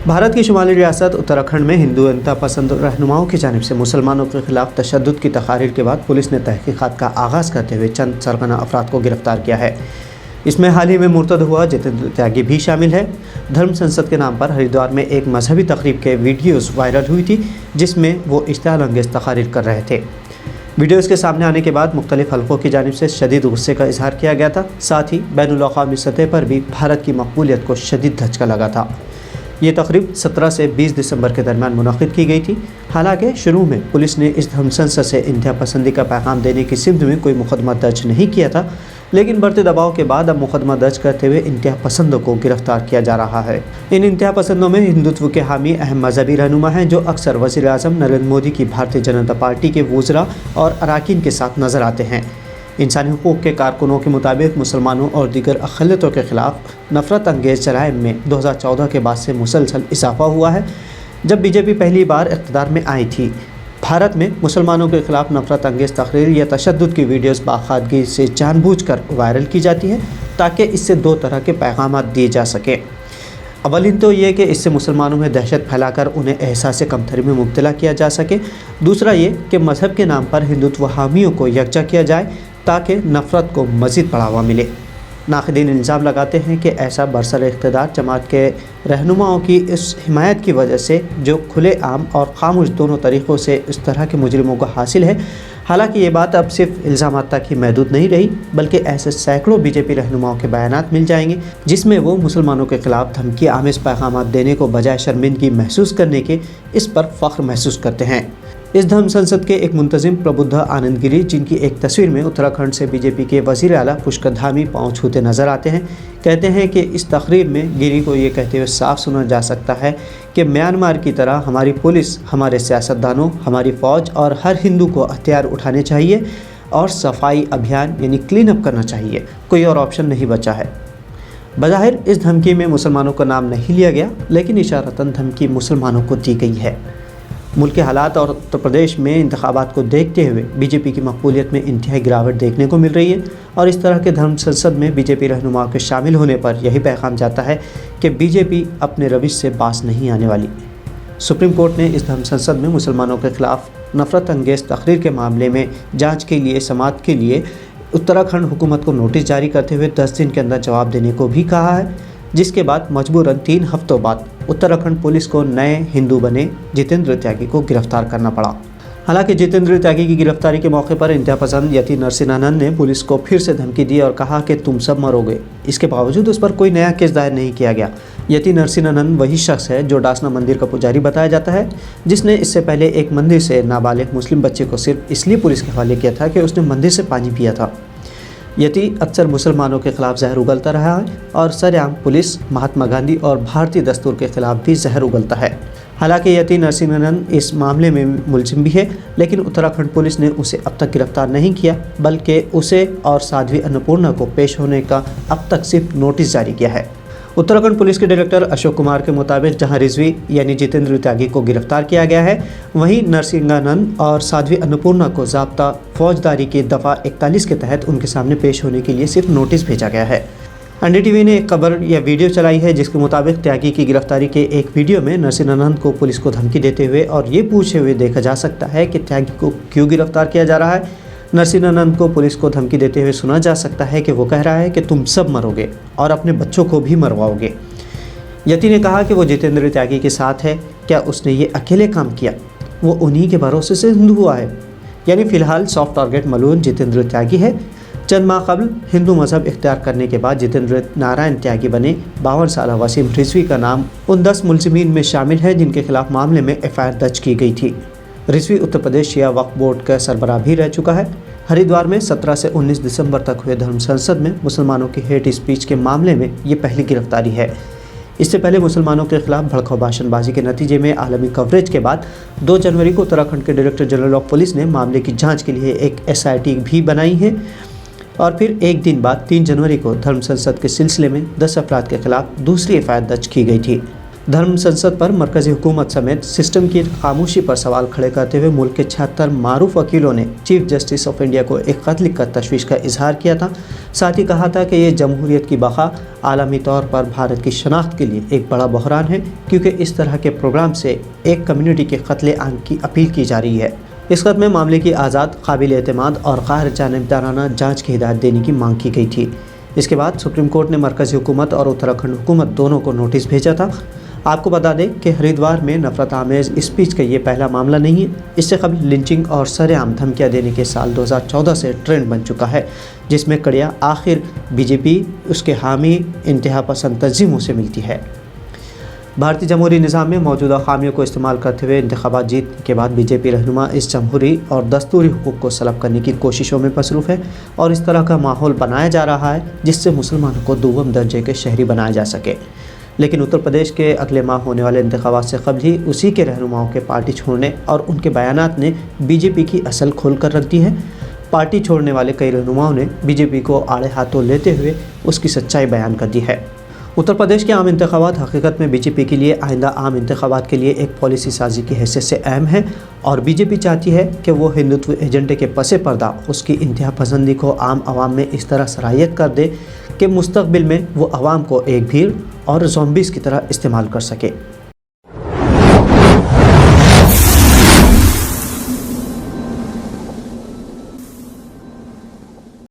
भारत की शुमाली रियासत उत्तराखंड में हिंदुत्व पसंद रहनुमाओं की जानिब से मुसलमानों के खिलाफ तशद्दुद की तकारीर के बाद पुलिस ने तहकीकात का आगाज़ करते हुए चंद सरगना अफराद को गिरफ्तार किया है। इसमें हाल ही में मुर्तद हुआ जितेंद्र त्यागी भी शामिल है। धर्म संसद के नाम पर हरिद्वार में एक मजहबी तकरीब के वीडियोज़ वायरल हुई थी, जिसमें वो इश्तियाल अंगेज़ तकारीर कर रहे थे। वीडियोज़ के सामने आने के बाद मुख्तलिफ हलकों की जानिब से शदीद गुस्से का इजहार किया गया था। साथ ही बैनुल अक़वामी सतह पर भी भारत की मकबूलियत को शदीद धचका लगा था। ये तकरीब 17 से 20 दिसंबर के दरमियान मुनक़िद की गई थी। हालांकि शुरू में पुलिस ने इस धर्म संसद से इंतहा पसंदी का पैगाम देने की सिमत में कोई मुकदमा दर्ज नहीं किया था, लेकिन बढ़ते दबाव के बाद अब मुकदमा दर्ज करते हुए इंतहा पसंदों को गिरफ्तार किया जा रहा है। इन इंतहा पसंदों में हिंदुत्व के हामी अहम मजहबी रहनुमा हैं, जो अक्सर वज़ीर आज़म नरेंद्र मोदी की भारतीय जनता पार्टी के वज़रा और अरकान के साथ नज़र आते हैं। इंसानी हुकूक़ के कारकुनों के मुताबिक मुसलमानों और दीगर अक़लियतों के ख़िलाफ़ नफ़रत अंगेज़ जराइम में 2014 के बाद से मुसलसल इजाफ़ा हुआ है। जब बीजेपी पहली बार इक़्तिदार में आई थी, भारत में मुसलमानों के ख़िलाफ़ नफ़रत अंगेज़ तकरीर या तशद्दुद की वीडियोज़ बाकायदगी से जानबूझकर वायरल की जाती है, ताकि इससे दो तरह के पैगाम दिए जा सकें। अवलिन तो ये कि इससे मुसलमानों में दहशत फैलाकर उन्हें एहसास कमतरी में मुब्तला किया जा सके। दूसरा ये कि मज़हब के नाम पर हिंदुत्व हामियों को यकजा किया जाए, ताकि नफ़रत को मज़ीद बढ़ावा मिले। नाक़िदीन इल्ज़ाम लगाते हैं कि ऐसा बरसर इक़्तिदार जमात के रहनुमाओं की इस हिमायत की वजह से, जो खुले आम और खामोश दोनों तरीक़ों से इस तरह के मुजरिमों को हासिल है। हालांकि ये बात अब सिर्फ इल्ज़ामात तक ही महदूद नहीं रही, बल्कि ऐसे सैकड़ों बीजेपी रहनुमाओं के बयानात मिल जाएंगे, जिसमें वो मुसलमानों के ख़िलाफ़ धमकी आमेज़ पैगाम देने को बजाय शर्मिंदगी महसूस करने के इस पर फ़ख्र महसूस करते हैं। इस धर्म संसद के एक मुंतज़िम प्रबुद्ध आनंद गिरी, जिनकी एक तस्वीर में उत्तराखंड से बीजेपी के वज़ीर आला पुष्कर धामी पाँव छूते नज़र आते हैं, कहते हैं कि इस तकरीब में गिरी को ये कहते हुए साफ सुना जा सकता है कि म्यांमार की तरह हमारी पुलिस, हमारे सियासतदानों, हमारी फ़ौज और हर हिंदू को हथियार उठाने चाहिए और सफाई अभियान यानी क्लीन अप करना चाहिए। कोई और ऑप्शन नहीं बचा है। बज़ाहिर इस धमकी में मुसलमानों का नाम नहीं लिया गया, लेकिन इशारतन धमकी मुसलमानों को दी गई है। मुल्क के हालात और उत्तर प्रदेश में इंतखाबात को देखते हुए बीजेपी की मकबूलियत में इंतहाई गिरावट देखने को मिल रही है, और इस तरह के धर्म संसद में बीजेपी रहनुमाओं के शामिल होने पर यही पैगाम जाता है कि बीजेपी अपने रविश से बाज नहीं आने वाली। सुप्रीम कोर्ट ने इस धर्म संसद में मुसलमानों के ख़िलाफ़ नफ़रत अंगेज़ तकरीर के मामले में जाँच के लिए समाअत के लिए उत्तराखंड हुकूमत को नोटिस जारी करते हुए 10 दिन के अंदर जवाब देने को भी कहा है, जिसके बाद मजबूरन 3 हफ्तों बाद उत्तराखंड पुलिस को नए हिंदू बने जितेंद्र त्यागी को गिरफ्तार करना पड़ा। हालांकि जितेंद्र त्यागी की गिरफ्तारी के मौके पर इंतहा पसंद यति नरसिंहानंद ने पुलिस को फिर से धमकी दी और कहा कि तुम सब मरोगे। इसके बावजूद उस पर कोई नया केस दायर नहीं किया गया। यति नरसिंहानंद वही शख्स है जो डासना मंदिर का पुजारी बताया जाता है, जिसने इससे पहले एक मंदिर से नाबालिग मुस्लिम बच्चे को सिर्फ इसलिए पुलिस के हवाले किया था कि उसने मंदिर से पानी पिया था। यति अक्सर मुसलमानों के ख़िलाफ़ जहर उगलता रहा है और सरेआम पुलिस, महात्मा गांधी और भारतीय दस्तूर के ख़िलाफ़ भी जहर उगलता है। हालांकि यति नरसिंहानंद इस मामले में मुलजिम भी है, लेकिन उत्तराखंड पुलिस ने उसे अब तक गिरफ्तार नहीं किया, बल्कि उसे और साध्वी अन्नपूर्णा को पेश होने का अब तक सिर्फ नोटिस जारी किया है। उत्तराखंड पुलिस के डायरेक्टर अशोक कुमार के मुताबिक जहां रिजवी यानी जितेंद्र त्यागी को गिरफ्तार किया गया है, वहीं नरसिंहानंद और साध्वी अन्नपूर्णा को ज़ाब्ता फौजदारी की दफ़ा 41 के तहत उनके सामने पेश होने के लिए सिर्फ नोटिस भेजा गया है। एनडीटीवी ने एक खबर या वीडियो चलाई है, जिसके मुताबिक त्यागी की गिरफ्तारी के एक वीडियो में नरसिंहानंद को पुलिस को धमकी देते हुए और ये पूछे हुए देखा जा सकता है कि त्यागी को क्यों गिरफ्तार किया जा रहा है। नरसिंहानंद को पुलिस को धमकी देते हुए सुना जा सकता है कि वो कह रहा है कि तुम सब मरोगे और अपने बच्चों को भी मरवाओगे। यति ने कहा कि वो जितेंद्र त्यागी के साथ है। क्या उसने ये अकेले काम किया? वो उन्हीं के भरोसे से हिंदू हुआ है। यानी फ़िलहाल सॉफ्ट टारगेट मलून जितेंद्र त्यागी है। चंद माह कबल हिंदू मज़हब इख्तियार करने के बाद जितेंद्र नारायण त्यागी बने। 52 साल वसीम रिजवी का नाम उन 10 मुलजिमीन में शामिल है जिनके खिलाफ मामले में FIR दर्ज की गई थी। रिजवी उत्तर प्रदेश शिया वक्फ बोर्ड का सरबराह भी रह चुका है। हरिद्वार में 17 से 19 दिसंबर तक हुए धर्म संसद में मुसलमानों की हेट स्पीच के मामले में ये पहली गिरफ्तारी है। इससे पहले मुसलमानों के खिलाफ भड़काऊ भाषणबाजी के नतीजे में आलमी कवरेज के बाद 2 जनवरी को उत्तराखंड के डायरेक्टर जनरल ऑफ पुलिस ने मामले की जांच के लिए एक SIT भी बनाई है, और फिर एक दिन बाद 3 जनवरी को धर्म संसद के सिलसिले में 10 अफराद के खिलाफ दूसरी FIR दर्ज की गई थी। धर्म संसद पर मरकज़ी हुकूमत समेत सिस्टम की खामोशी पर सवाल खड़े करते हुए मुल्क के 76 मारूफ वकीलों ने चीफ जस्टिस ऑफ इंडिया को एक खत लिखकर तशवीश का इजहार किया था। साथ ही कहा था कि ये जमहूरियत की बका आलमी तौर पर भारत की शनाख्त के लिए एक बड़ा बहरान है, क्योंकि इस तरह के प्रोग्राम से एक कम्युनिटी के कत्ले आम की अपील की जा रही है। इस खत में मामले की आज़ाद, काबिल एतमाद और गैर जानिबदाराना जाँच की हिदायत देने की मांग की गई थी। इसके बाद सुप्रीम कोर्ट ने मरकज़ी हुकूमत और उत्तराखंड हुकूमत दोनों को नोटिस भेजा था। आपको बता दें कि हरिद्वार में नफरत आमेज़ स्पीच का ये पहला मामला नहीं है। इससे कबल लिंचिंग और सरेआम धमकियाँ देने के साल 2014 से ट्रेंड बन चुका है, जिसमें कड़ियाँ आखिर बीजेपी उसके हामी इंतहा पसंद तंजीमों से मिलती है। भारतीय जमहूरी निज़ाम में मौजूदा खामियों को इस्तेमाल करते हुए इंतखाबात जीतने के बाद बीजेपी रहनुमा इस जमहूरी और दस्तूरी हुकूक को सलब करने की कोशिशों में मसरूफ़ है और इस तरह का माहौल बनाया जा रहा है जिससे मुसलमानों को दुर्गम दर्जे के शहरी बनाया जा सके। लेकिन उत्तर प्रदेश के अगले माह होने वाले इंतखाबात से कबल ही उसी के रहनुमाओं के पार्टी छोड़ने और उनके बयानात ने बीजेपी की असल खोल कर रख दी है। पार्टी छोड़ने वाले कई रहनुमाओं ने बीजेपी को आड़े हाथों लेते हुए उसकी सच्चाई बयान कर दी है। उत्तर प्रदेश के आम इंतखाबात हकीकत में बीजेपी के लिए आइंदा आम इंतखाबात के लिए एक पॉलिसी साजी की हैसियत से अहम है और बीजेपी चाहती है कि वो हिंदुत्व एजेंडे के पसे पर्दा उसकी इंतहा पसंदी को आम आवाम में इस तरह सराहियत कर दे कि मुस्तकबिल में वो आवाम को एक भीड़ और ज़ॉम्बीज़ की तरह इस्तेमाल कर सके।